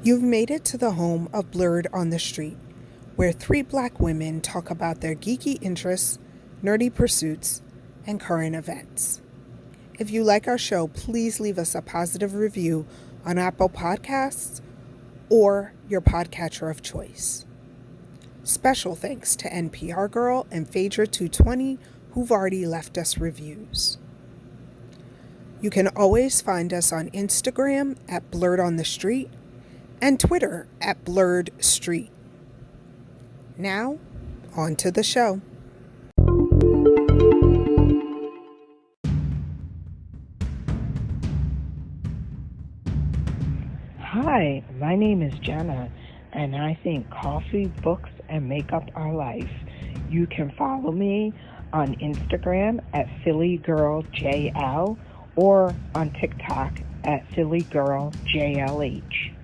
You've made it to the home of Blerd on the Street, where three black women talk about their geeky interests, nerdy pursuits, and current events. If you like our show, please leave us a positive review on Apple Podcasts or your podcatcher of choice. Special thanks to NPR Girl and Phaedra220 who've already left us reviews. You can always find us on Instagram at Blerd on the Street and Twitter at Blerd Street. Now, on to the show. Hi, my name is Jenna, and I think coffee, books, and makeup are life. You can follow me on Instagram at PhillyGirlJL or on TikTok at PhillyGirlJLH.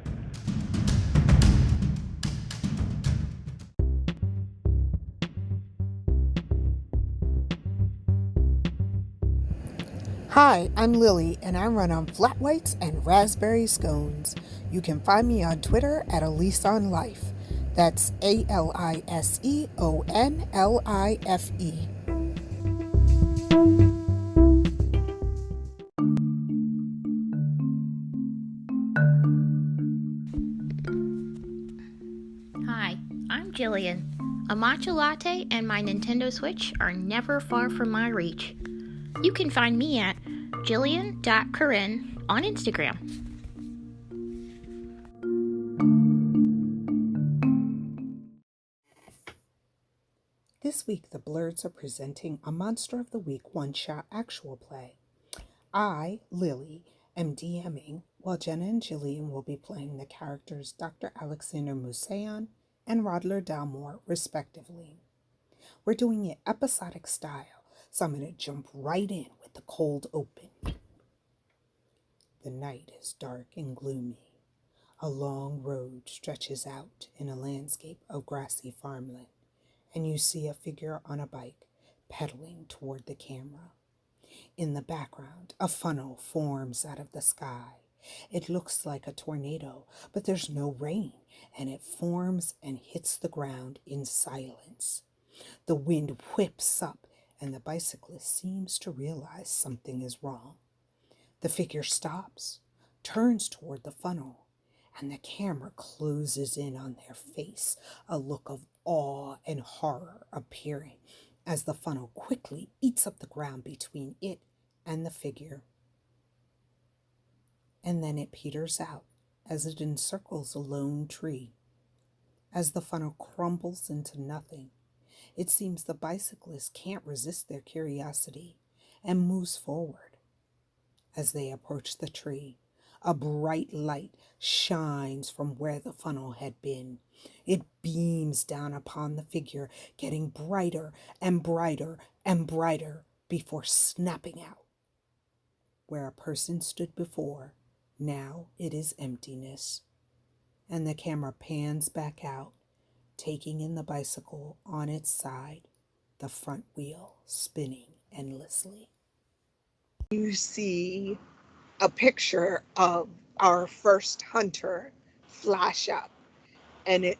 Hi, I'm Lillie, and I run on flat whites and raspberry scones. You can find me on Twitter at AliseOnLife. That's ALISEONLIFE. Hi, I'm Jillian. A matcha latte and my Nintendo Switch are never far from my reach. You can find me at jillian.corinne on Instagram. This week, the Blerds are presenting a Monster of the Week one-shot actual play. I, Lillie, am DMing, while Jenna and Jillian will be playing the characters Dr. Alexander Moussaillon and Rodler Dalmore, respectively. We're doing it episodic style, so I'm going to jump right in with the cold open. The night is dark and gloomy. A long road stretches out in a landscape of grassy farmland, and you see a figure on a bike pedaling toward the camera. In the background, a funnel forms out of the sky. It looks like a tornado, but there's no rain, and it forms and hits the ground in silence. The wind whips up, and the bicyclist seems to realize something is wrong. The figure stops, turns toward the funnel, and the camera closes in on their face, a look of awe and horror appearing as the funnel quickly eats up the ground between it and the figure. And then it peters out as it encircles a lone tree. As the funnel crumbles into nothing, it seems the bicyclist can't resist their curiosity and moves forward. As they approach the tree, a bright light shines from where the funnel had been. It beams down upon the figure, getting brighter and brighter and brighter before snapping out. Where a person stood before, now it is emptiness. And the camera pans back out, taking in the bicycle on its side, the front wheel spinning endlessly. You see a picture of our first hunter flash up, and it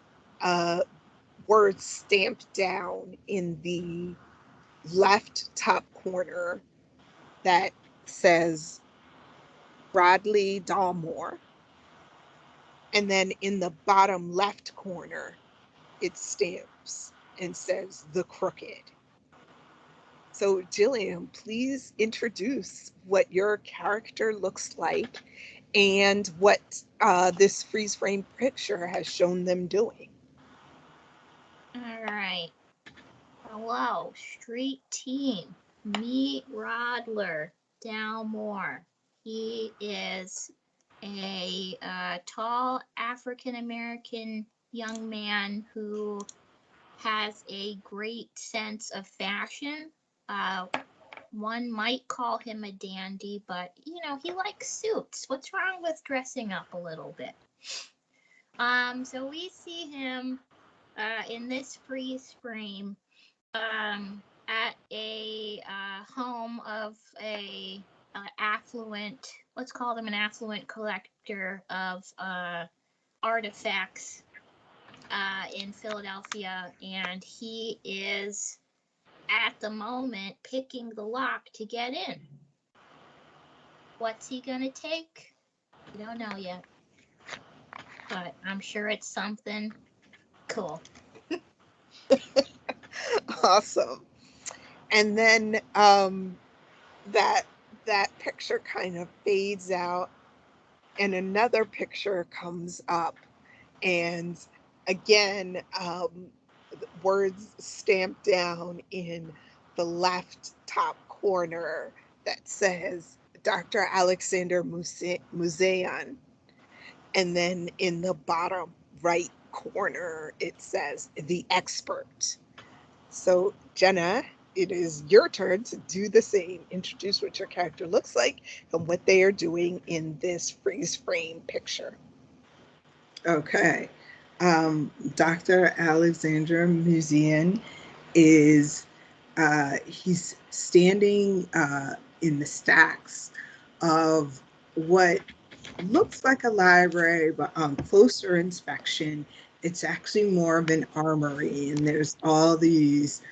words stamped down in the left top corner that says Bradley Dalmore, and then in the bottom left corner it stamps and says The Crooked. So, Jillian, please introduce what your character looks like and what this freeze frame picture has shown them doing. All right. Hello, street team. Meet Rodler Dalmore. He is a tall African-American young man who has a great sense of fashion. One might call him a dandy, but he likes suits. What's wrong with dressing up a little bit? So we see him in this freeze frame at a home of a affluent, let's call them an affluent collector of artifacts in Philadelphia, and he is at the moment picking the lock to get in. What's he gonna take? We don't know yet, but I'm sure it's something cool. Awesome. And then that picture kind of fades out, and another picture comes up, and again, words stamped down in the left top corner that says Dr. Alexander Musean. And then in the bottom right corner, it says the expert. So, Jenna, it is your turn to do the same. Introduce what your character looks like and what they are doing in this freeze frame picture. Okay. Dr. Alexander Musean is he's standing in the stacks of what looks like a library, but on closer inspection, it's actually more of an armory, and there's all these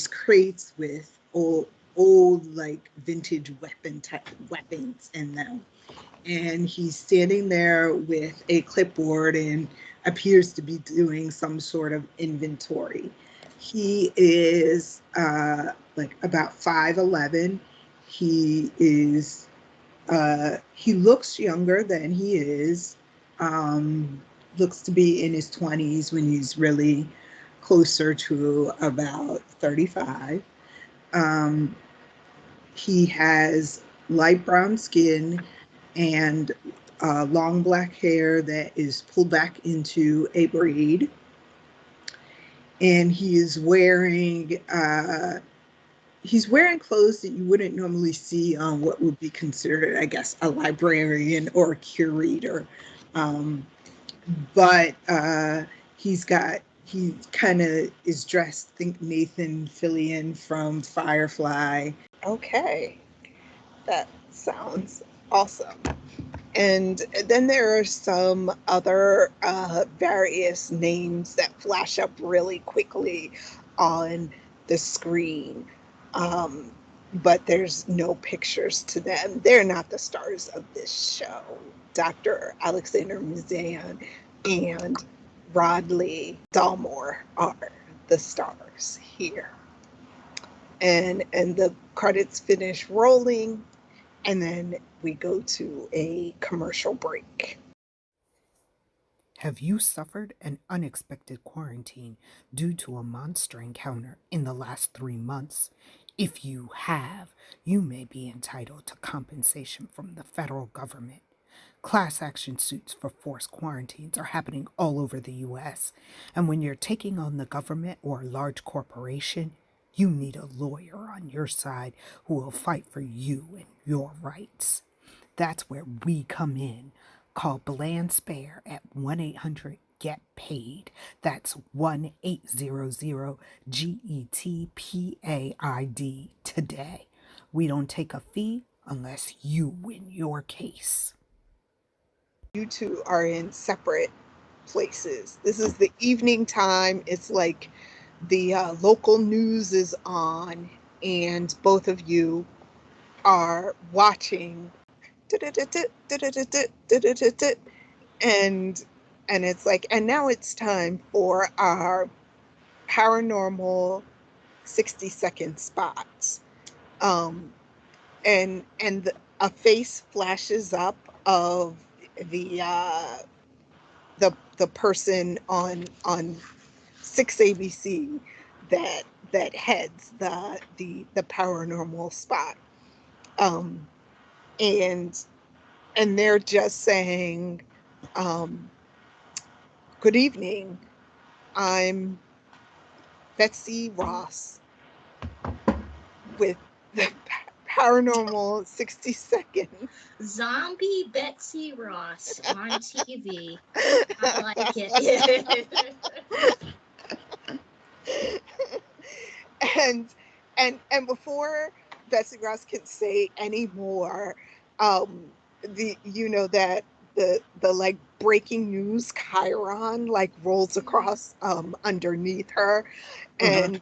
crates with old like vintage weapons in them. And he's standing there with a clipboard and appears to be doing some sort of inventory. He is like about 5'11". He is he looks younger than he is. Looks to be in his 20s when he's really closer to about 35. He has light brown skin and long black hair that is pulled back into a braid. And he is wearing clothes that you wouldn't normally see on what would be considered, I guess, a librarian or a curator. But he kind of is dressed, think Nathan Fillion from Firefly. Okay, that sounds awesome. And then there are some other various names that flash up really quickly on the screen. But there's no pictures to them. They're not the stars of this show. Dr. Alexander Musean and Rodley Dalmore are the stars here. And the credits finish rolling, and then we go to a commercial break. Have you suffered an unexpected quarantine due to a monster encounter in the last 3 months? If you have, you may be entitled to compensation from the federal government. Class action suits for forced quarantines are happening all over the U.S., and when you're taking on the government or a large corporation, you need a lawyer on your side who will fight for you and your rights. That's where we come in. Call Bland Spare at 1-800-GET-PAID. That's 1-800-GET-PAID today. We don't take a fee unless you win your case. You two are in separate places. This is the evening time. It's like the local news is on, and both of you are watching. And it's like, and now it's time for our paranormal 60-second spots. And a face flashes up of the person on 6ABC that heads the paranormal spot. And they're just saying, good evening, I'm Betsy Ross with the paranormal 60 seconds. Zombie Betsy Ross on TV. I like it. And before Betsy Ross can say any more, you know that the like breaking news chyron like rolls across underneath her, and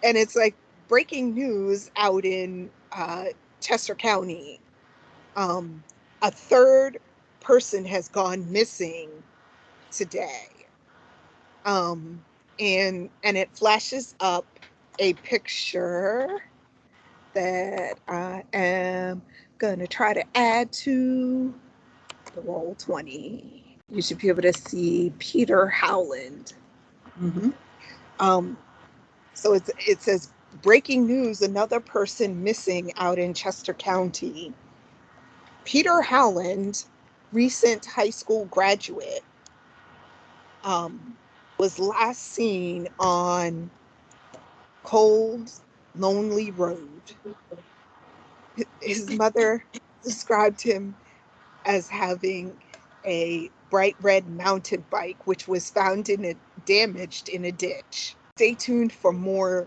it's like breaking news out in Chester County. A third person has gone missing today. And it flashes up a picture that I am gonna try to add to the Roll20. You should be able to see Peter Howland. So it says breaking news: another person missing out in Chester County. Peter Howland, recent high school graduate, was last seen on Cold, Lonely Road. His mother described him as having a bright red mountain bike, which was found damaged in a ditch. Stay tuned for more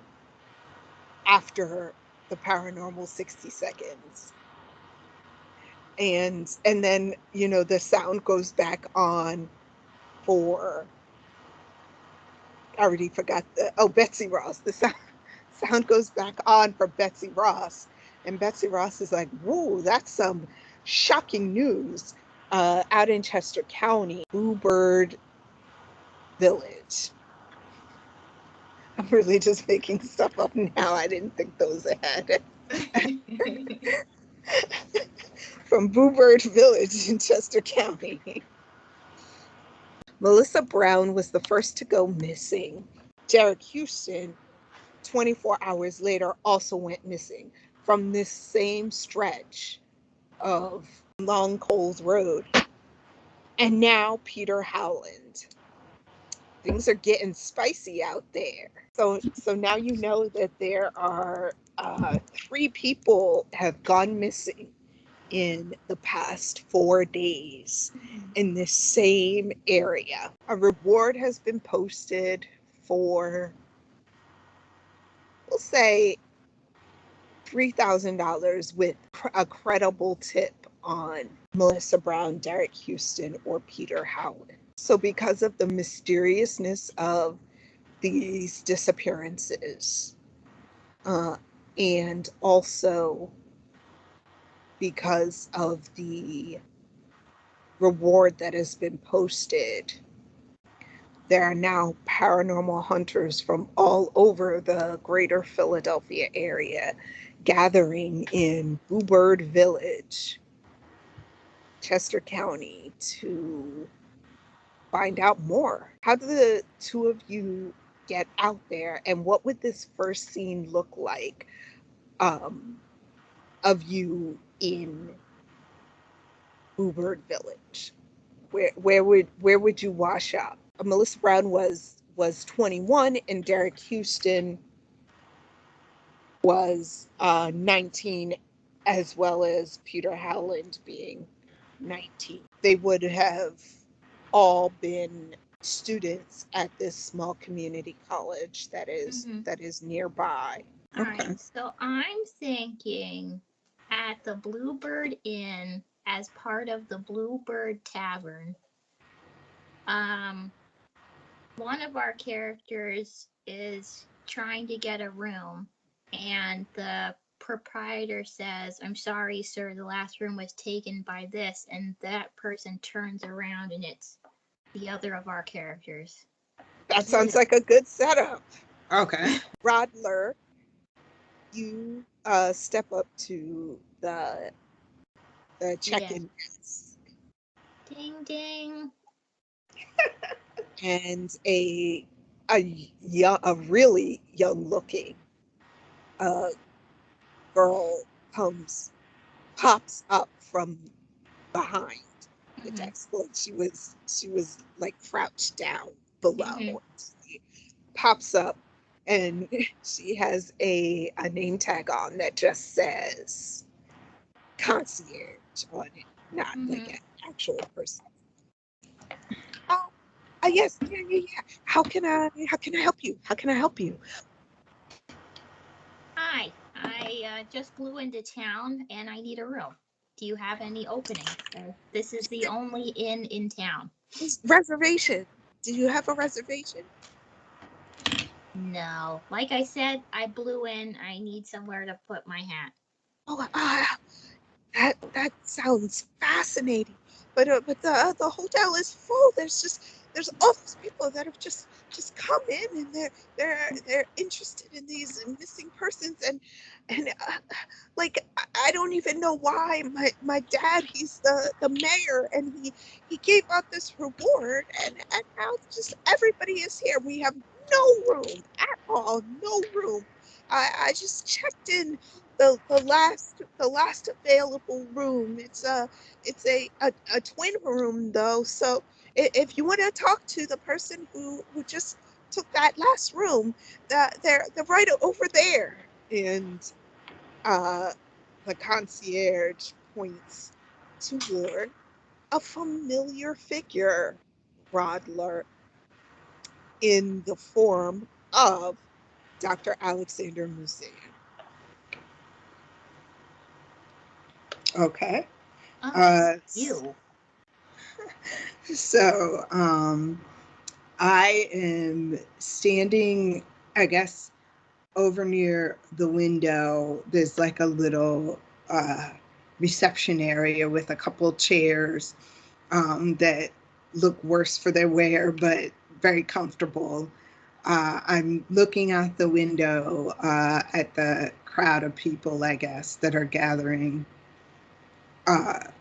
after the paranormal 60 seconds. And then, the sound goes back on for, I already forgot Betsy Ross. The sound goes back on for Betsy Ross. And Betsy Ross is like, whoa, that's some shocking news out in Chester County, Bluebird Village. I'm really just making stuff up now. I didn't think those ahead. From Bluebird Village in Chester County. Melissa Brown was the first to go missing. Derek Houston, 24 hours later, also went missing from this same stretch of Long Cold Road. And now Peter Howland. Things are getting spicy out there. So now you know that there are 3 people have gone missing in the past 4 days in this same area. A reward has been posted for, we'll say, $3,000 with a credible tip on Melissa Brown, Derek Houston, or Peter Howland. So because of the mysteriousness of these disappearances, and also because of the reward that has been posted, there are now paranormal hunters from all over the greater Philadelphia area gathering in Bluebird Village, Chester County, to find out more. How do the 2 of you get out there, and what would this first scene look like of you in Bluebird Village? Where would you wash up? Melissa Brown was 21, and Derek Houston was 19, as well as Peter Howland being 19. They would have all been students at this small community college that is nearby. All right, so I'm thinking at the Bluebird Inn as part of the Bluebird Tavern. One of our characters is trying to get a room, and the proprietor says, "I'm sorry, sir, the last room was taken by this," and that person turns around and it's the other of our characters. That sounds like a good setup. Okay. Rodler, you step up to the check-in desk. Ding ding. And a really young-looking girl pops up from behind the desk. Like she was like crouched down below. She pops up, and she has a name tag on that just says concierge on it, not like an actual person. Yes, yeah. How can I help you? Hi, I just flew into town and I need a room. Do you have any openings? This is the only inn in town. Reservation. Do you have a reservation? No. Like I said, I blew in. I need somewhere to put my hat. Oh, that sounds fascinating. But the hotel is full. There's all these people that have just come in, and they're interested in these missing persons, and like I don't even know why. My dad, he's the mayor, and he gave out this reward, and now just everybody is here. We have no room at all, no room. I just checked in the last available room. It's a twin room though, so if you want to talk to the person who just took that last room, they're right over there. And the concierge points toward a familiar figure, Rodler, in the form of Dr. Alexander Museum. Okay. You. So I am standing, I guess, over near the window. There's like a little reception area with a couple chairs that look worse for their wear, but very comfortable. I'm looking out the window at the crowd of people, I guess, that are gathering.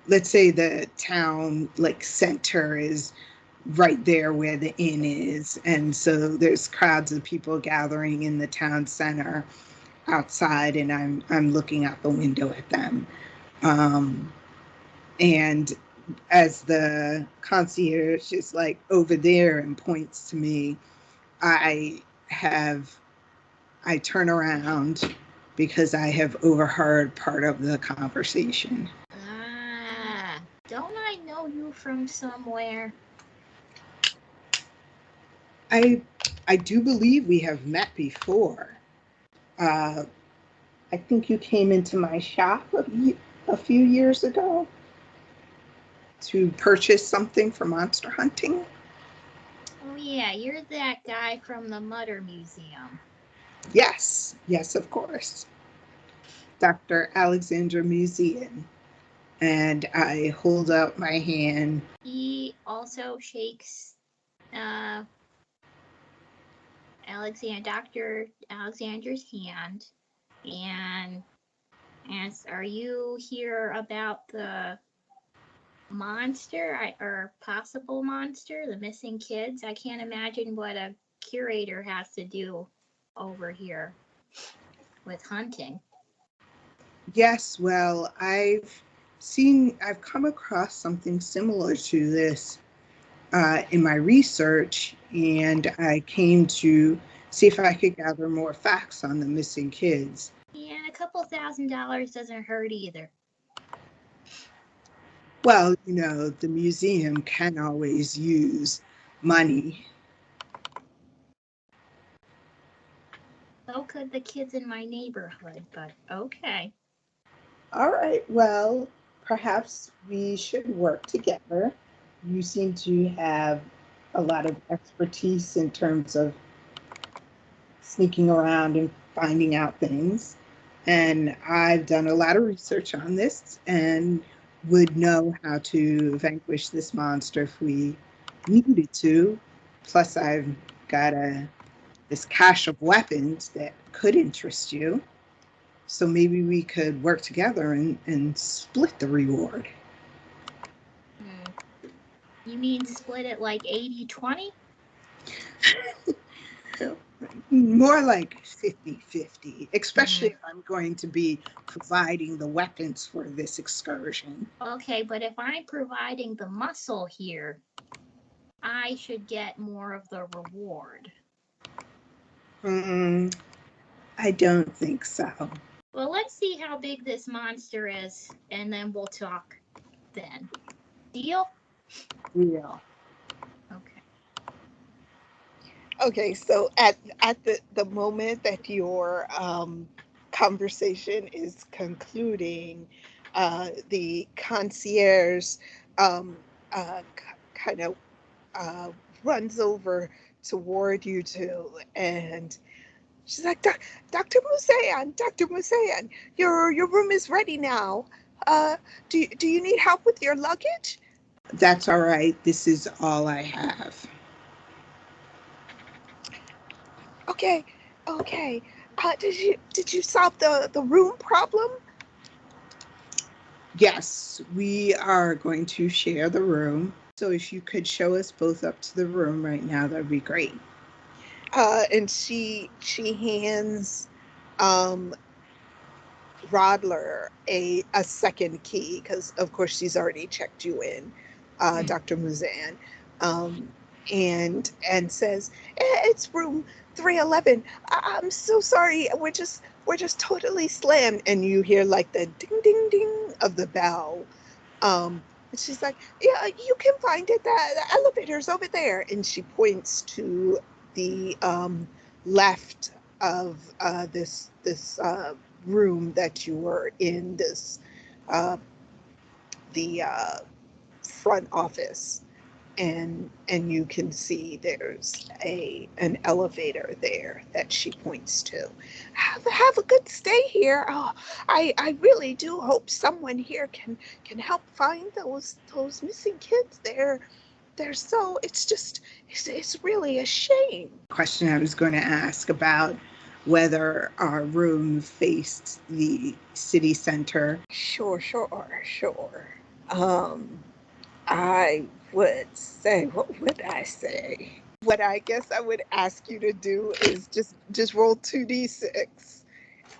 Let's say the town like center is right there where the inn is, and so there's crowds of people gathering in the town center outside, and I'm looking out the window at them. And as the concierge is like over there and points to me, I turn around because I have overheard part of the conversation. Don't I know you from somewhere? I do believe we have met before. I think you came into my shop a few years ago to purchase something for monster hunting. Oh yeah, you're that guy from the Mutter Museum. Yes, of course. Dr. Alexander Museum. And I hold out my hand. He also shakes Dr. Alexander's hand and asks, "Are you here about the monster or possible monster, the missing kids? I can't imagine what a curator has to do over here with hunting." Yes, well, I've come across something similar to this in my research, and I came to see if I could gather more facts on the missing kids. Yeah, a couple $1,000 doesn't hurt either. Well, the museum can always use money. So could the kids in my neighborhood, but okay. All right, well, perhaps we should work together. You seem to have a lot of expertise in terms of sneaking around and finding out things. And I've done a lot of research on this and would know how to vanquish this monster if we needed to. Plus, I've got this cache of weapons that could interest you. So maybe we could work together and split the reward. You mean split it like 80-20? More like 50-50, especially if I'm going to be providing the weapons for this excursion. Okay, but if I'm providing the muscle here, I should get more of the reward. I don't think so. Well, let's see how big this monster is, and then we'll talk then. Deal? Deal. Okay. Okay, so at the moment that your conversation is concluding, the concierge kind of runs over toward you two, and she's like, Dr. Musayan, your room is ready now. Do you need help with your luggage? That's all right. This is all I have. Okay. Did you solve the room problem? Yes, we are going to share the room. So if you could show us both up to the room right now, that'd be great. And she hands Rodler a second key, because of course she's already checked you in, Dr. Muzan, and says, it's room 311. I'm so sorry. We're just totally slammed. And you hear like the ding ding ding of the bell. And she's like, yeah, you can find it. The elevator's over there. And she points to the left of this room that you were in, this the front office, and you can see there's an elevator there that she points to. Have a good stay here. Oh, I really do hope someone here can help find those missing kids. They're so, it's really a shame. Question I was going to ask about whether our room faced the city center. Sure. I would say, what would I say? What I guess I would ask you to do is just roll 2d6.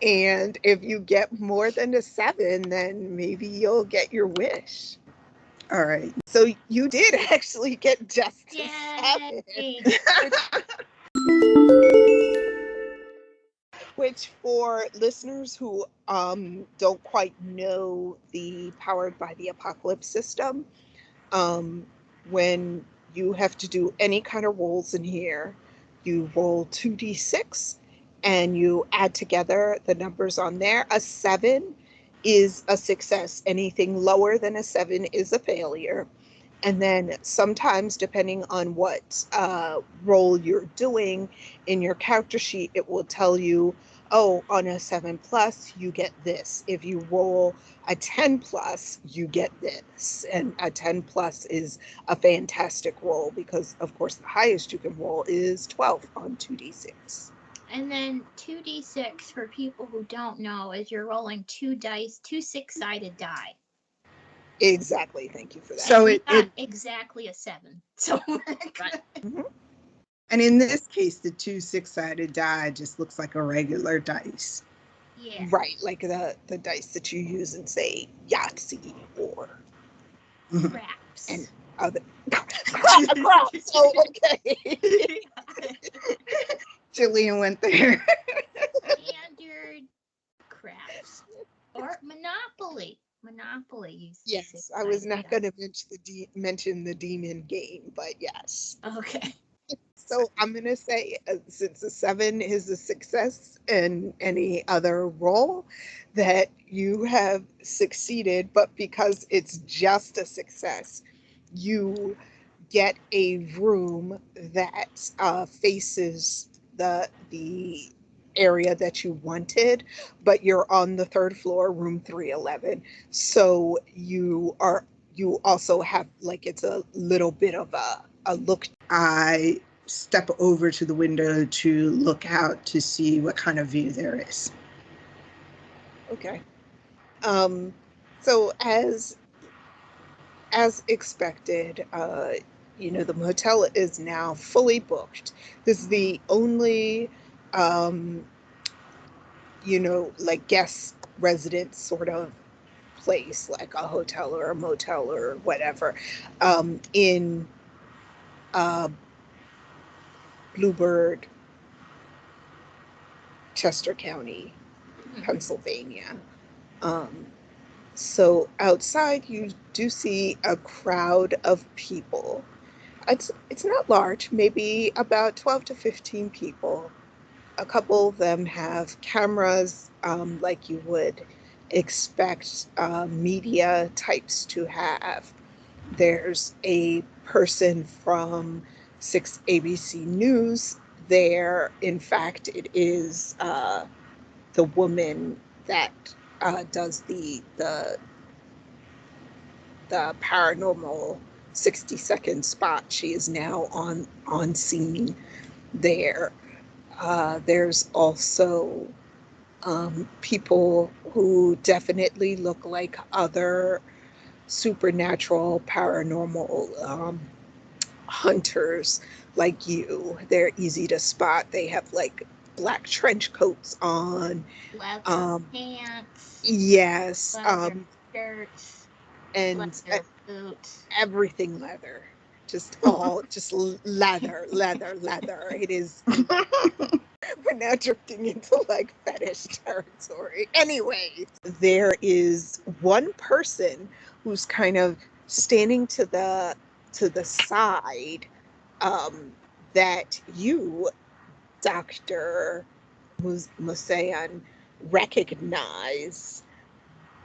And if you get more than a 7, then maybe you'll get your wish. All right. So you did actually get just a 7. Which, for listeners who don't quite know the Powered by the Apocalypse system, when you have to do any kind of rolls in here, you roll 2d6 and you add together the numbers on there. A 7 is a success. Anything lower than a 7 is a failure. And then sometimes, depending on what role you're doing in your character sheet, it will tell you, oh, on a 7+, you get this. If you roll a 10+, you get this. And a 10+ is a fantastic roll because, of course, the highest you can roll is 12 on 2d6. And then 2d6, for people who don't know, is you're rolling 2 dice, 2 6-sided die. Exactly. Thank you for that. So it exactly a 7. So right. Mm-hmm. And in this case, the 2 6-sided die just looks like a regular dice. Yeah. Right, like the dice that you use in, say, Yahtzee or craps and other craps. Oh, okay. Jillian went there. Standard craps or Monopoly. Monopoly. Yes, I was not going to mention the demon game, but yes. Okay. So I'm going to say, since a 7 is a success in any other roll, that you have succeeded, but because it's just a success, you get a room that faces the area that you wanted, but you're on the 3rd floor, room 311. So you also have, like, it's a little bit of a look. I step over to the window to look out to see what kind of view there is. Okay. So as expected, the motel is now fully booked. This is the only like guest residence sort of place, like a hotel or a motel or whatever, in Bluebird, Chester County, Pennsylvania. So outside you do see a crowd of people. It's not large, maybe about 12 to 15 people. A couple of them have cameras, like you would expect media types to have. There's a person from 6 ABC News there. In fact, it is the woman that does the paranormal 60-second spot. She is now on scene there. There's also people who definitely look like other supernatural paranormal hunters like you. They're easy to spot. They have like black trench coats on. Leather pants, Yes. leather shirts, And leather boots. everything leather. Just all just leather, leather, leather. It is. We're now drifting into like fetish territory. Anyway, there is one person who's kind of standing to the side, that you, Dr. Musayan, recognize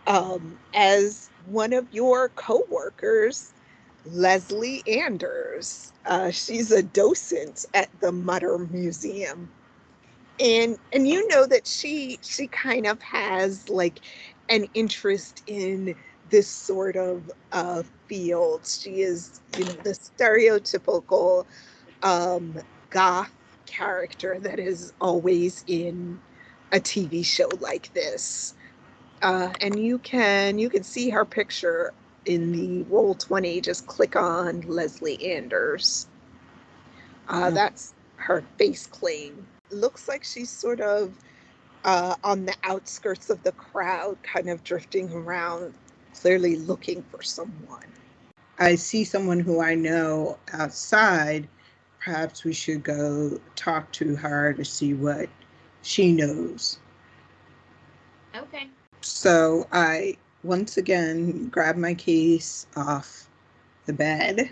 as one of your co-workers, Leslie Anders. She's a docent at the Mutter Museum. And you know that she kind of has like an interest in this sort of field. She is, the stereotypical goth character that is always in a TV show like this. And you can see her picture in the Roll20. Just click on Leslie Anders. That's her face claim. Looks like she's sort of on the outskirts of the crowd, kind of drifting around, clearly looking for someone. I see someone who I know outside. Perhaps we should go talk to her to see what she knows. Okay. So I once again grab my case off the bed.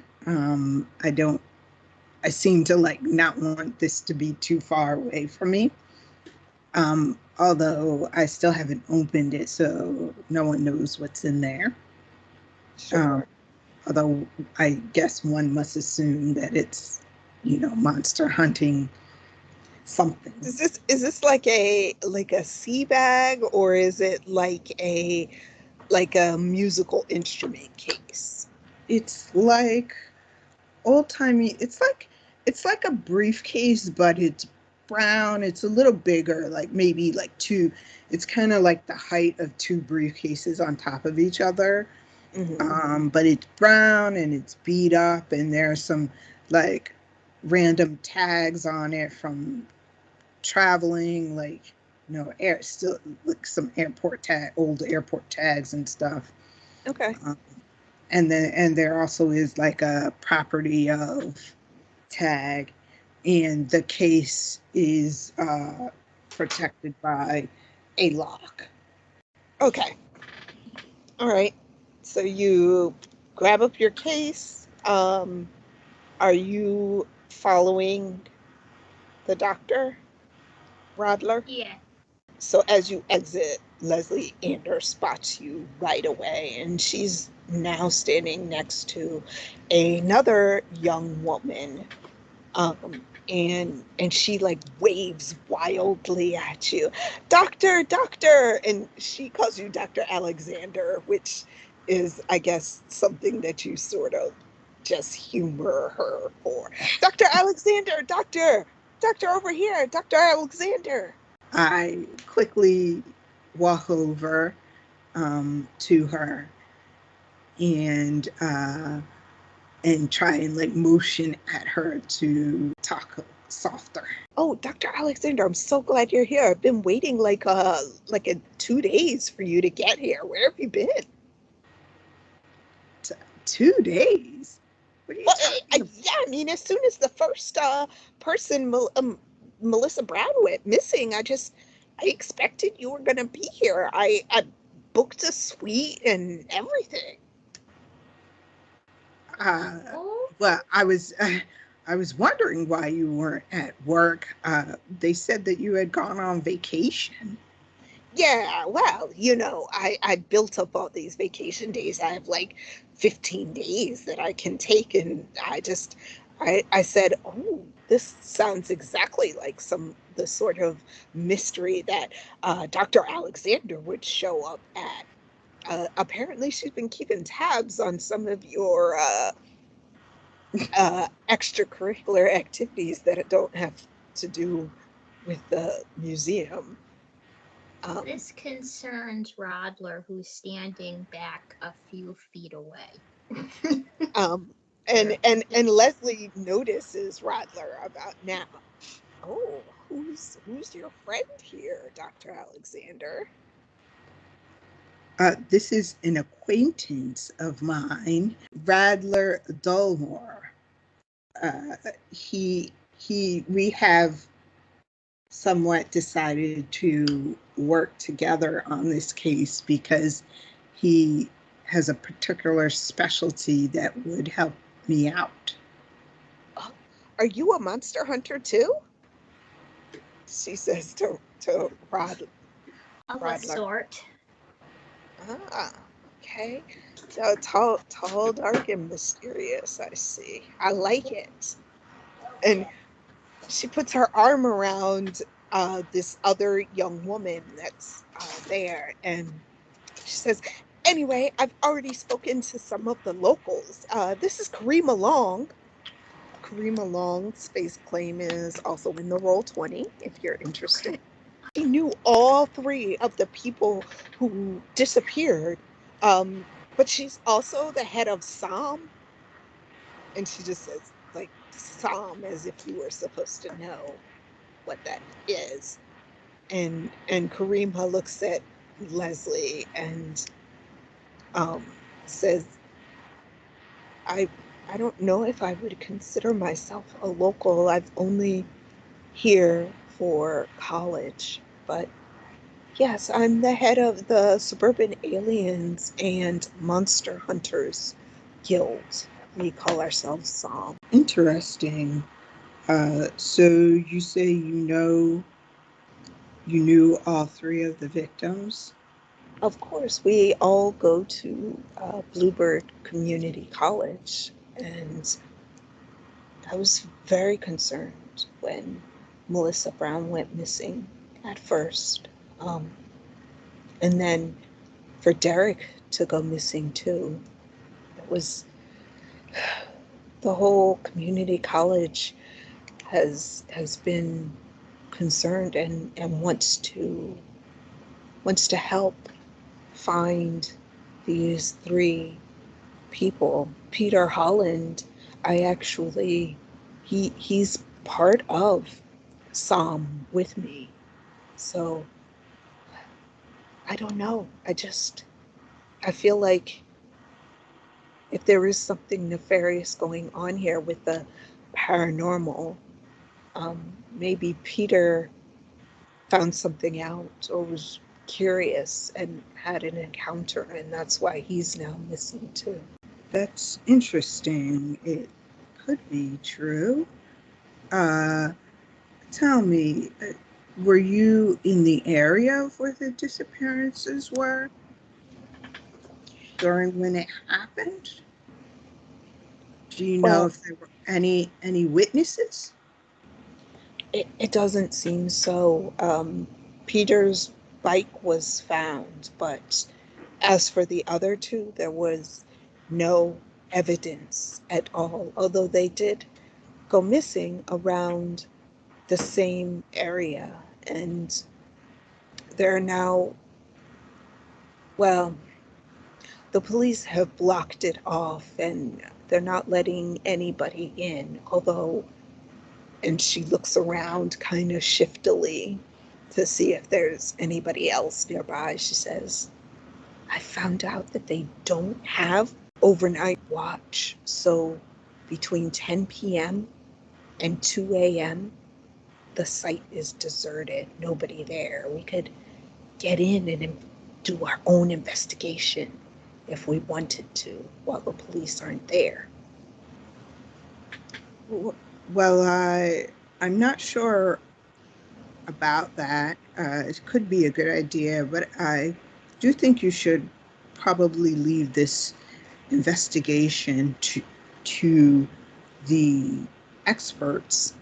I seem to like not want this to be too far away from me. Although I still haven't opened it, so no one knows what's in there. Sure. Although I guess one must assume that it's, monster hunting something. Is this like a sea bag, or is it like a musical instrument case? It's like old-timey. It's like a briefcase, but it's brown. It's a little bigger, like maybe like two. It's kind of like the height of two briefcases on top of each other. Mm-hmm. But it's brown and it's beat up, and there's some like random tags on it from traveling, like still like some old airport tags and stuff. Okay. And there also is like a property of tag, and the case is protected by a lock. Okay. All right. So you grab up your case. Are you following the doctor, Rodler? Yeah. So as you exit, Leslie Anders spots you right away, and she's now standing next to another young woman. And she like waves wildly at you, doctor, and she calls you Dr. Alexander, which is, I guess, something that you sort of just humor her for. Dr. Alexander, doctor over here, Dr. Alexander. I quickly walk over to her and try and like motion at her to talk softer. Oh, Dr. Alexander, I'm so glad you're here. I've been waiting like a 2 days for you to get here. Where have you been? 2 days? What are you talking about? Yeah, I mean, as soon as the first person, Melissa Brown, went missing, I expected you were going to be here. I booked a suite and everything. Well, I was wondering why you weren't at work. They said that you had gone on vacation. Yeah, well, I built up all these vacation days. I have like 15 days that I can take, and I said, oh, this sounds exactly like the sort of mystery that Dr. Alexander would show up at. Apparently, she's been keeping tabs on some of your extracurricular activities that don't have to do with the museum. This concerns Rodler, who's standing back a few feet away. Um, and Leslie notices Rodler about now. Oh, who's your friend here, Dr. Alexander? This is an acquaintance of mine, Radler Dulmore. We have somewhat decided to work together on this case because he has a particular specialty that would help me out. Oh, are you a monster hunter too? She says to Rodler. Of a sort. Ah, okay. So tall, dark, and mysterious. I see. I like it. And she puts her arm around this other young woman that's there, and she says, anyway, I've already spoken to some of the locals. This is Karima Long. Karima Long's space claim is also in the Roll20 if you're interested. She knew all three of the people who disappeared, but she's also the head of SOM, and she just says, like, SOM as if you were supposed to know what that is. And Karima looks at Leslie and says, I don't know if I would consider myself a local. I've only here for college, but yes, I'm the head of the Suburban Aliens and Monster Hunters Guild. We call ourselves SOM. Interesting. So you say you knew all three of the victims? Of course, we all go to Bluebird Community College, and I was very concerned when Melissa Brown went missing at first. And then for Derek to go missing too. It was the whole community college has been concerned and wants to help find these three people. Peter Holland, he's part of SOM with me. So I don't know. I feel like if there is something nefarious going on here with the paranormal, maybe Peter found something out or was curious and had an encounter, and that's why he's now missing too. That's interesting. It could be true. Tell me, were you in the area where the disappearances were during when it happened? Do you know Well, if there were any witnesses? it doesn't seem so. Peter's bike was found, but as for the other two, there was no evidence at all, although they did go missing around the same area. And they're now, well, the police have blocked it off and they're not letting anybody in, although, and she looks around kind of shiftily to see if there's anybody else nearby. She says, I found out that they don't have overnight watch. So between 10 p.m. and 2 a.m., the site is deserted. Nobody there. We could get in and do our own investigation if we wanted to while the police aren't there. Well, I'm not sure about that. It could be a good idea, but I do think you should probably leave this investigation to the experts.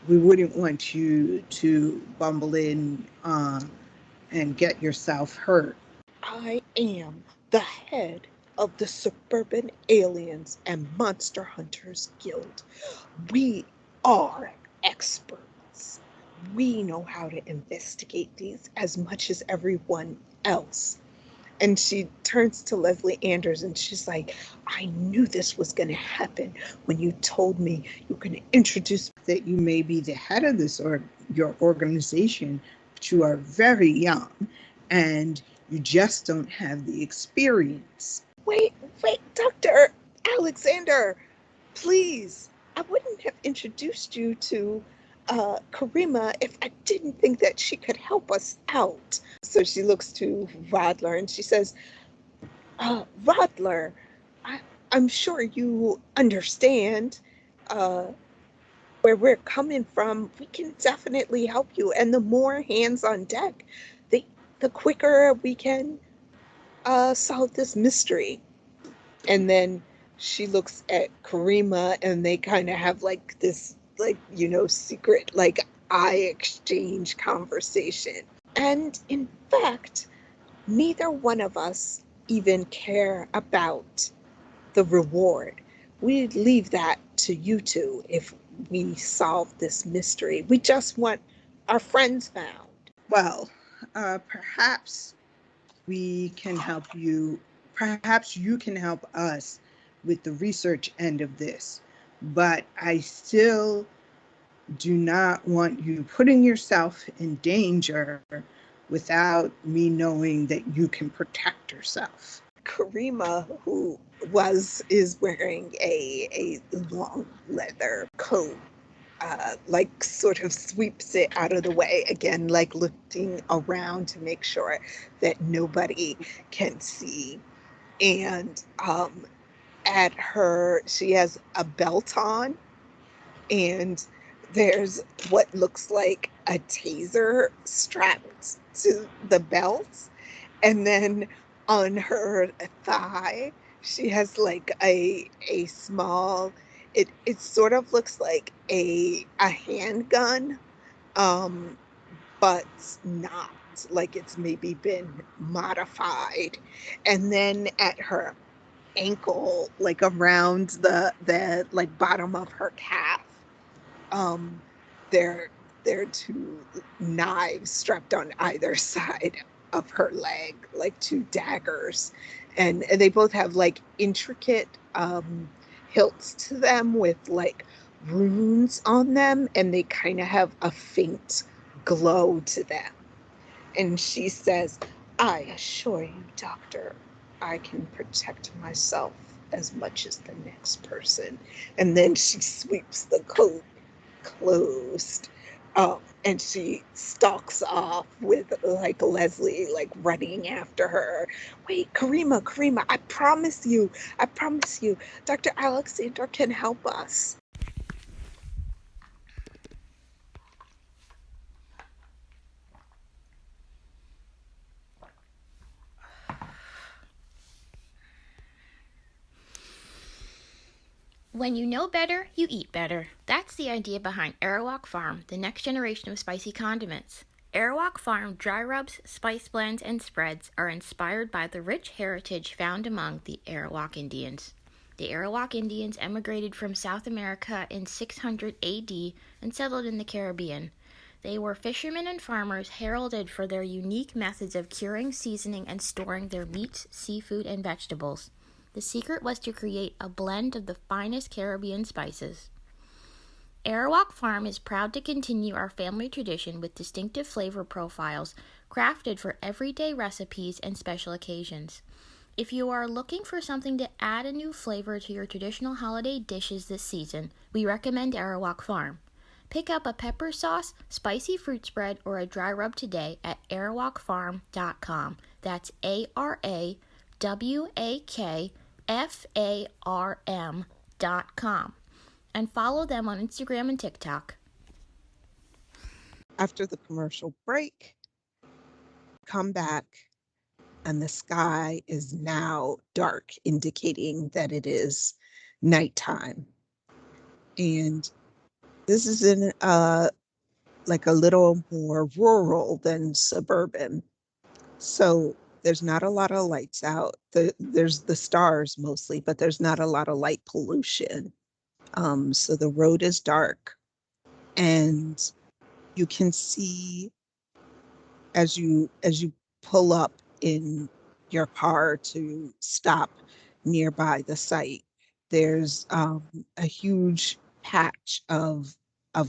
We wouldn't want you to bumble in and get yourself hurt. I am the head of the Suburban Aliens and Monster Hunters Guild. We are experts. We know how to investigate these as much as everyone else. And she turns to Leslie Anders and she's like, I knew this was going to happen when you told me you can introduce that you may be the head of this or your organization, but you are very young and you just don't have the experience. Wait, Dr. Alexander, please. I wouldn't have introduced you to Karima if I didn't think that she could help us out. So she looks to Rodler and she says, Rodler, I'm sure you understand where we're coming from. We can definitely help you. And the more hands on deck, the quicker we can solve this mystery. And then she looks at Karima and they kind of have like this, like, secret, like, eye exchange conversation. And in fact, neither one of us even care about the reward. We'd leave that to you two if we solve this mystery. We just want our friends found. Well, perhaps we can help you. Perhaps you can help us with the research end of this. But I still do not want you putting yourself in danger without me knowing that you can protect yourself. Karima, who is wearing a long leather coat, like sort of sweeps it out of the way again, like looking around to make sure that nobody can see. And at her, she has a belt on, and there's what looks like a taser strapped to the belt. And then on her thigh, she has like a small, it sort of looks like a handgun, but not, like it's maybe been modified. And then at her ankle, like around the like bottom of her calf, there are two knives strapped on either side of her leg, like two daggers, and they both have like intricate hilts to them with like runes on them, and they kind of have a faint glow to them. And she says, I assure you, doctor, I can protect myself as much as the next person. And then she sweeps the coat closed, and she stalks off with like Leslie like running after her. Wait, Karima, I promise you, Dr. Alexander can help us. When you know better, you eat better. That's the idea behind Arawak Farm, the next generation of spicy condiments. Arawak Farm dry rubs, spice blends, and spreads are inspired by the rich heritage found among the Arawak Indians. The Arawak Indians emigrated from South America in 600 AD and settled in the Caribbean. They were fishermen and farmers heralded for their unique methods of curing, seasoning, and storing their meats, seafood, and vegetables. The secret was to create a blend of the finest Caribbean spices. Arawak Farm is proud to continue our family tradition with distinctive flavor profiles crafted for everyday recipes and special occasions. If you are looking for something to add a new flavor to your traditional holiday dishes this season, we recommend Arawak Farm. Pick up a pepper sauce, spicy fruit spread, or a dry rub today at arawakfarm.com. That's ARAWAKFARM.com, and follow them on Instagram and TikTok. After the commercial break, come back, and the sky is now dark, indicating that it is nighttime. And this is in like a little more rural than suburban. So there's not a lot of lights out. There's the stars mostly, but there's not a lot of light pollution. So the road is dark, and you can see as you pull up in your car to stop nearby the site, there's a huge patch of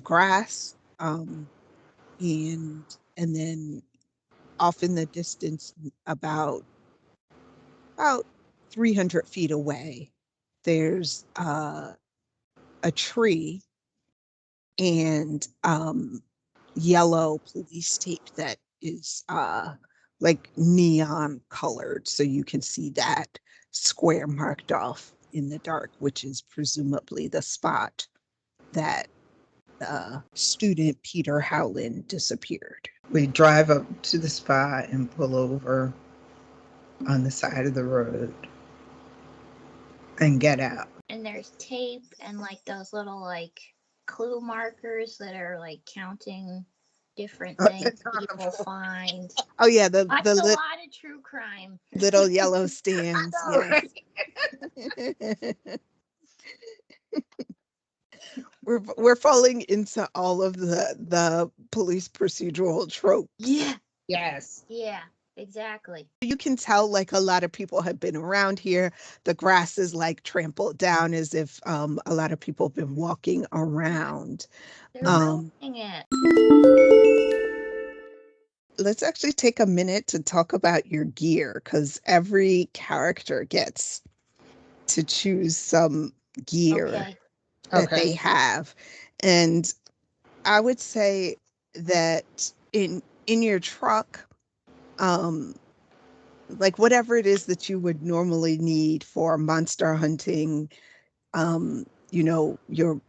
grass, and then off in the distance, about 300 feet away, there's a tree and yellow police tape that is like neon colored, so you can see that square marked off in the dark, which is presumably the spot that student Peter Howland disappeared. We drive up to the spot and pull over on the side of the road and get out. And there's tape and like those little like clue markers that are like counting different things people find. Oh yeah, That's a lot of true crime. Little yellow stands. Yes. We're falling into all of the police procedural tropes. Yeah. Yes. Yeah, exactly. You can tell like a lot of people have been around here. The grass is like trampled down as if a lot of people have been walking around. They're building it. Let's actually take a minute to talk about your gear, because every character gets to choose some gear that they have. And I would say that in your truck, like whatever it is that you would normally need for monster hunting, you know, your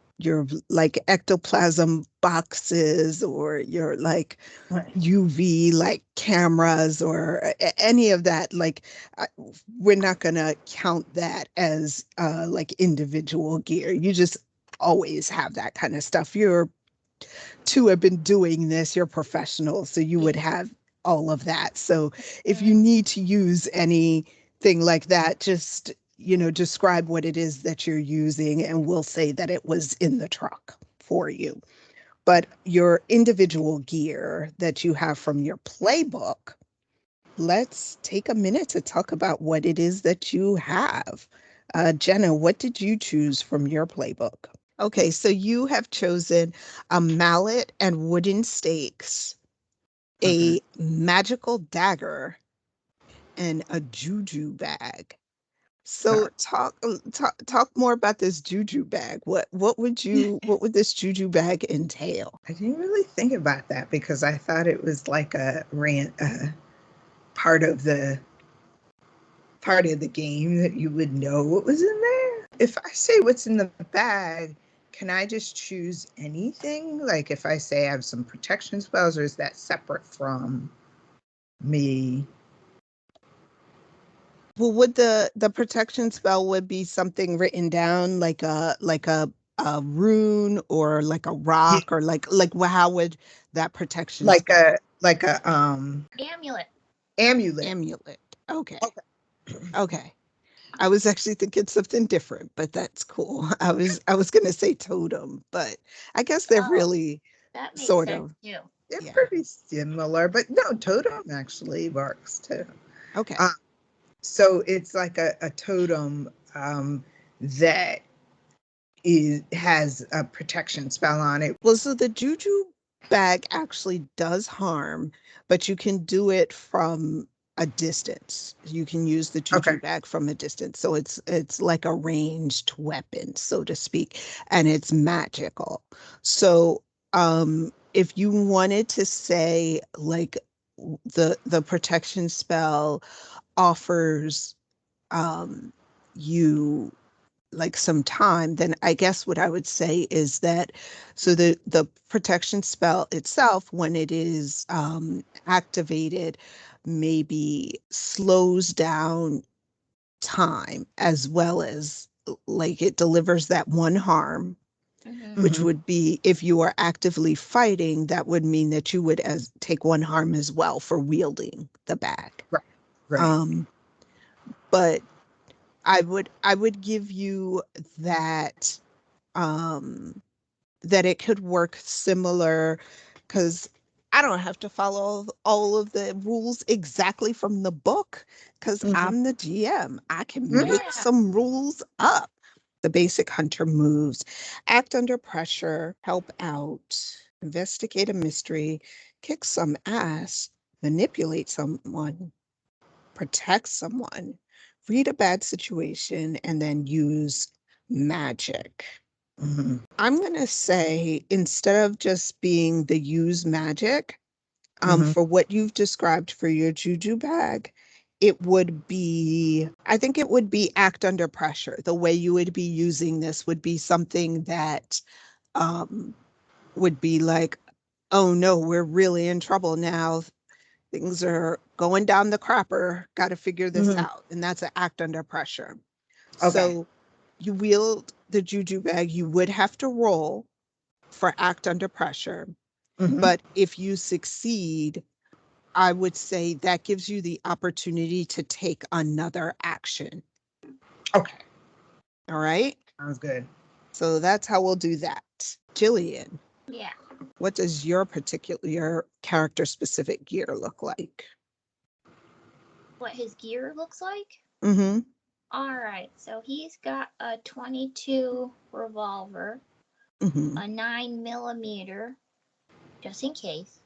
like ectoplasm boxes, or your like UV like cameras, or any of that, like we're not gonna count that as like individual gear. You just always have that kind of stuff. You're two have been doing this, you're professionals, so you would have all of that. So if you need to use anything like that, just, you know, describe what it is that you're using, and we'll say that it was in the truck for you. But your individual gear that you have from your playbook, let's take a minute to talk about what it is that you have. Jenna, what did you choose from your playbook? Okay, so you have chosen a mallet and wooden stakes, a magical dagger, and a juju bag. So talk more about this juju bag. What would this juju bag entail? I didn't really think about that because I thought it was like a part of the game that you would know what was in there. If I say what's in the bag, can I just choose anything? Like if I say I have some protection spells, or is that separate from me? Well, would the protection spell would be something written down, like a rune, or like a rock, or like how would that protection like spell? Amulet. Amulet. Okay. I was actually thinking something different, but that's cool. I was gonna say totem, but I guess they're really that makes sort sense of. Too. They're pretty similar, but no, totem actually works too. Okay. So it's like a totem that has a protection spell on it. Well, so the juju bag actually does harm, but you can do it from a distance. You can use the juju bag from a distance. So it's like a ranged weapon, so to speak, and it's magical. So if you wanted to say like the protection spell offers you like some time, then I guess what I would say is that so the protection spell itself, when it is activated, maybe slows down time as well as like it delivers that one harm, which would be if you are actively fighting, that would mean that you would take one harm as well for wielding the bag. Right. But I would give you that that it could work similar, because I don't have to follow all of the rules exactly from the book, because I'm the GM. I can make some rules up. The basic hunter moves: act under pressure, help out, investigate a mystery, kick some ass, manipulate someone, protect someone, read a bad situation, and then use magic. I'm going to say, instead of just being the use magic, for what you've described for your juju bag, it would be, I think it would be act under pressure. The way you would be using this would be something that would be like, oh no, we're really in trouble now. Things are going down the crapper. Got to figure this out. And that's an act under pressure. Okay. So you wield the juju bag, you would have to roll for act under pressure. But if you succeed, I would say that gives you the opportunity to take another action. Okay. All right? Sounds good. So that's how we'll do that. Jillian. Yeah. What does your character specific gear look like? What his gear looks like? Mm-hmm. All right. So he's got a 22 revolver, a 9mm, just in case.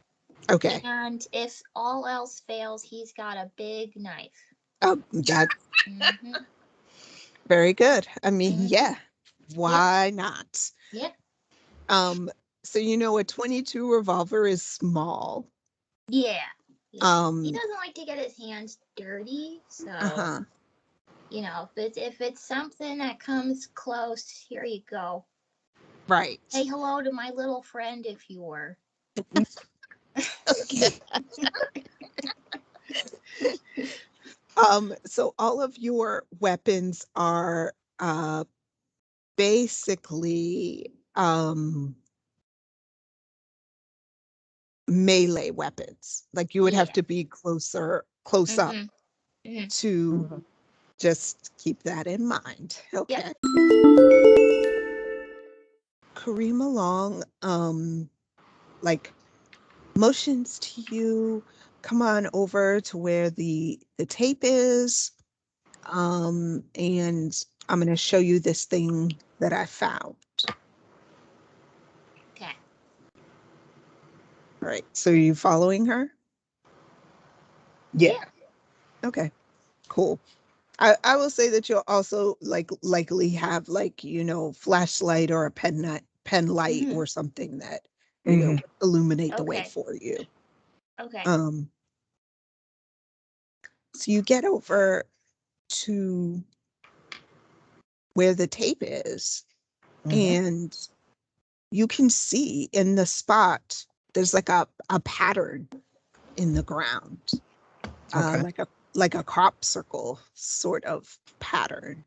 Okay. And if all else fails, he's got a big knife. That's very good. I mean, yeah. Why not? Yep. So a 22 revolver is small. Yeah. He doesn't like to get his hands dirty, so if it's something that comes close, here you go. Right. Say hello to my little friend if you were. Okay. So all of your weapons are basically melee weapons. Like you would have to be close up to just keep that in mind. Okay. Yep. Kareem along, like motions to you, come on over to where the tape is. And I'm going to show you this thing that I found. Okay. All right. So are you following her? Yeah. Okay. Cool. I will say that you'll also likely have flashlight or a pen light or something that illuminate the way for you. Okay. So you get over to where the tape is, and you can see in the spot there's like a pattern in the ground, like a crop circle sort of pattern.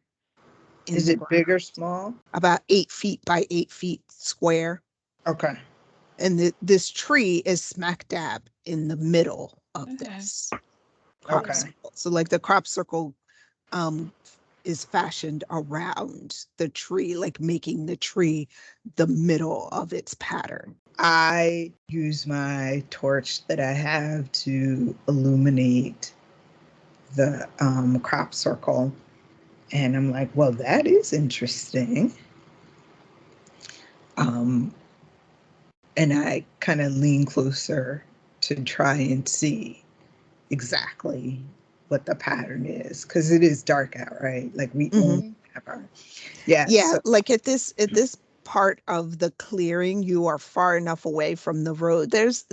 Is it big or small? About 8 feet by 8 feet square. Okay. And this tree is smack dab in the middle of this crop circle. So like the crop circle is fashioned around the tree, like making the tree the middle of its pattern. I use my torch that I have to illuminate the crop circle. And I'm like, well, that is interesting. And I kind of lean closer to try and see exactly what the pattern is, because it is dark out, right? Like we only have our So, like at this part of the clearing, you are far enough away from the road. There's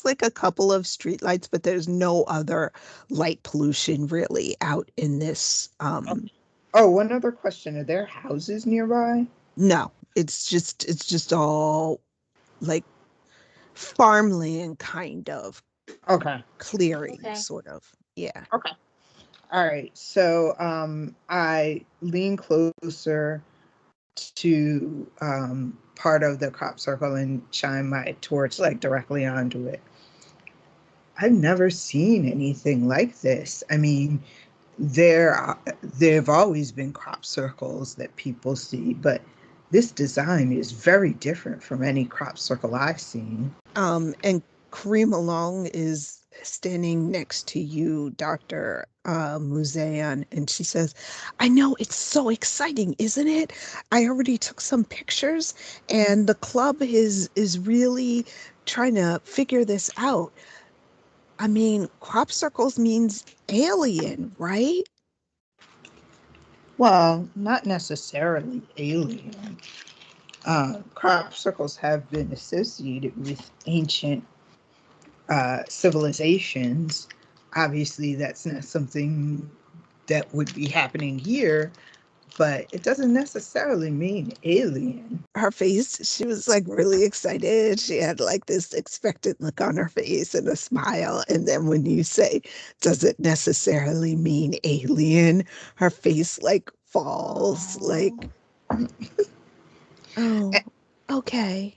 like a couple of street lights, but there's no other light pollution really out in this Oh, one other question. Are there houses nearby? No, it's just all like farmland kind of Okay. clearing, Okay. sort of. Yeah. Okay. All right. So I lean closer to part of the crop circle and shine my torch like directly onto it. I've never seen anything like this. I mean, there've always been crop circles that people see, but this design is very different from any crop circle I've seen. And Kareem Along is standing next to you, Dr. Musean, and she says, I know, it's so exciting, isn't it? I already took some pictures, and the club is really trying to figure this out. I mean, crop circles means alien, right? Well, not necessarily alien. Crop circles have been associated with ancient civilizations. Obviously, that's not something that would be happening here, but it doesn't necessarily mean alien. Her face, she was like really excited. She had like this expectant look on her face and a smile. And then when you say, does it necessarily mean alien? Her face like falls, like, oh, okay.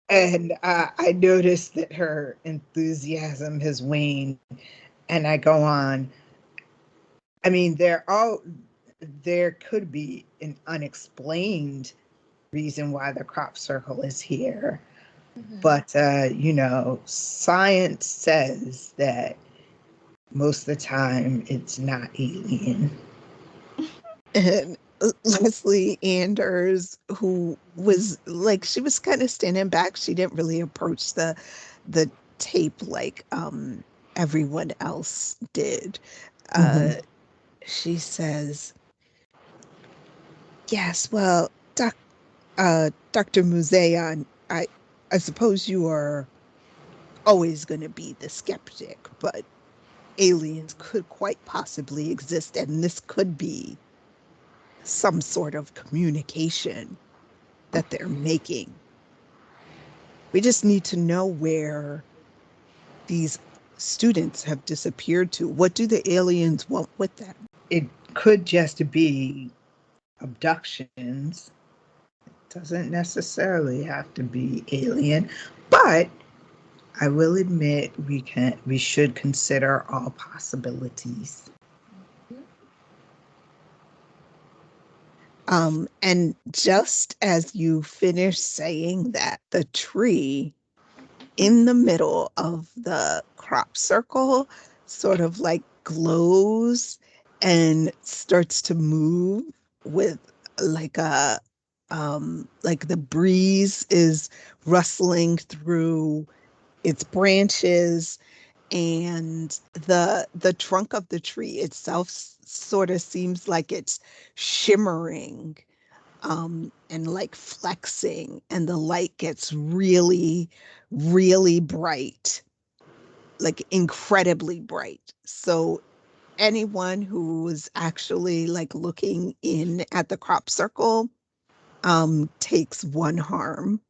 And I noticed that her enthusiasm has waned. And I go on. I mean, there could be an unexplained reason why the crop circle is here. But, science says that most of the time it's not alien. And Leslie Anders, who was like, she was kind of standing back. She didn't really approach the tape like everyone else did. She says, yes, well, Dr. Musean, I suppose you are always going to be the skeptic, but aliens could quite possibly exist, and this could be some sort of communication that they're making. We just need to know where these students have disappeared to. What do the aliens want with them? It could just be abductions. It doesn't necessarily have to be alien, but I will admit we should consider all possibilities. And just as you finish saying that, the tree in the middle of the crop circle sort of like glows and starts to move with like a like the breeze is rustling through its branches, and the trunk of the tree itself sort of seems like it's shimmering and like flexing, and the light gets really, really bright, like incredibly bright. So anyone who was actually like looking in at the crop circle takes one harm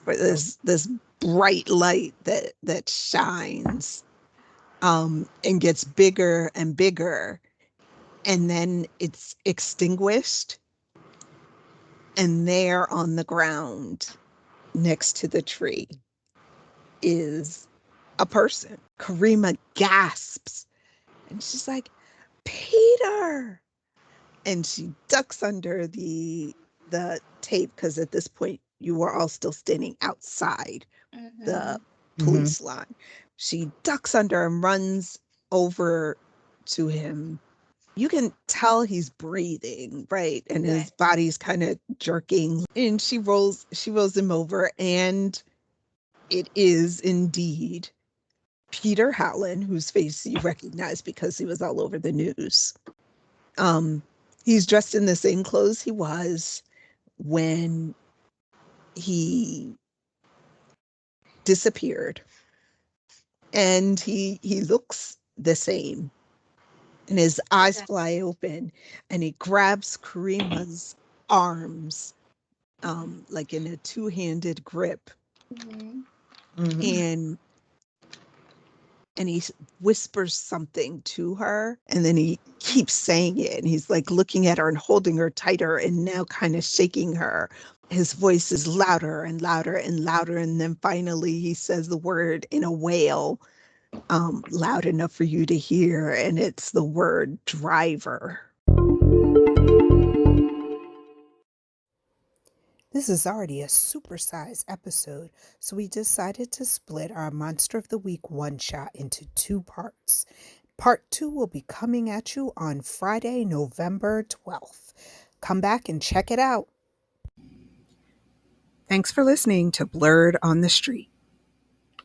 for this bright light that shines and gets bigger and bigger, and then it's extinguished. And there on the ground next to the tree is a person. Karima gasps and she's like, Peter. And she ducks under the tape, because at this point you were all still standing outside the police line. She ducks under and runs over to him. You can tell he's breathing, right? And his body's kind of jerking. And she rolls him over, and it is indeed Peter Howland, whose face you recognize because he was all over the news. He's dressed in the same clothes he was when he disappeared, and he looks the same. and his eyes fly open, and he grabs Karima's arms, like in a two-handed grip, and he whispers something to her, and then he keeps saying it, and he's like looking at her and holding her tighter and now kind of shaking her. His voice is louder and louder and louder, and then finally he says the word in a wail, loud enough for you to hear, and it's the word driver. This is already a supersized episode, so we decided to split our Monster of the Week one-shot into 2 parts. Part 2 will be coming at you on Friday, November 12th. Come back and check it out. Thanks for listening to Blerd on the Street.